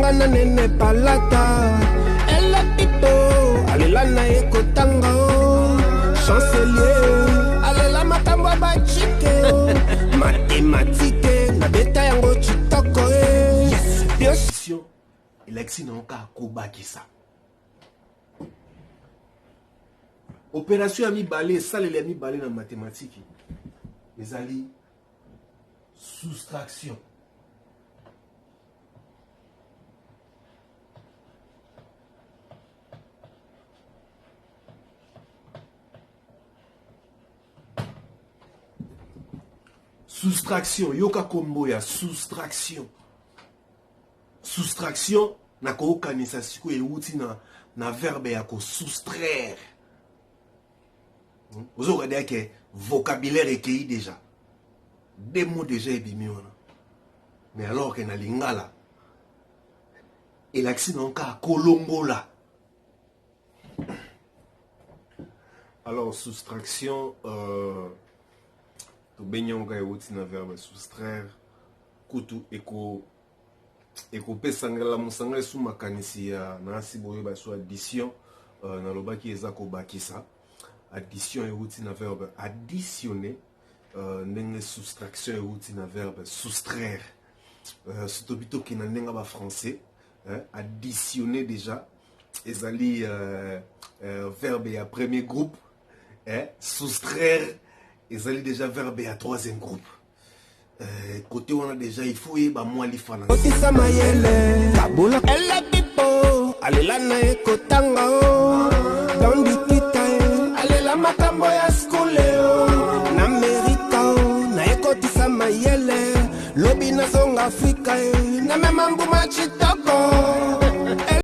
Ngana nene palata. Elle a pipo. Alelana eko tango. Chancelier. Alela matamba bachike. Mathématique. Na beta yango chitoko. Yes. Élection n'a pas ça. Opération ami balé, ça les ami balé dans mathématiques. Les alliés soustraction. Soustraction, yoka kombo ya soustraction. Soustraction, na ko kanisa siku e uti na verbe ya ko soustraire. Vous aurez dit que vocabulaire est cueilli déjà. Des mots déjà ébimés. Mais alors que na lingala, et l'accident ka kolongo là. Alors soustraction, to benyon ka uti na verbe soustraire, kutu eko pesangala musanga sous makanisi ya na siboyo ba so addition na lobaki ezako bakisa. Addition et outil na verbe additionner, n'eng soustraction et outil na verbe soustraire. C'est plutôt qui n'a n'enga ba français, additionner déjà, ezali verbe à premier groupe, soustraire, ezali déjà verbe à troisième groupe. Côté on a déjà il faut y ba moi li fana. Otisa mayele, kabula, elle a pipo, alelana eko tango, dans makambo ya skuleo na Amerika na ekotisa mayele lobi na zonga Afrika na memambu machitoko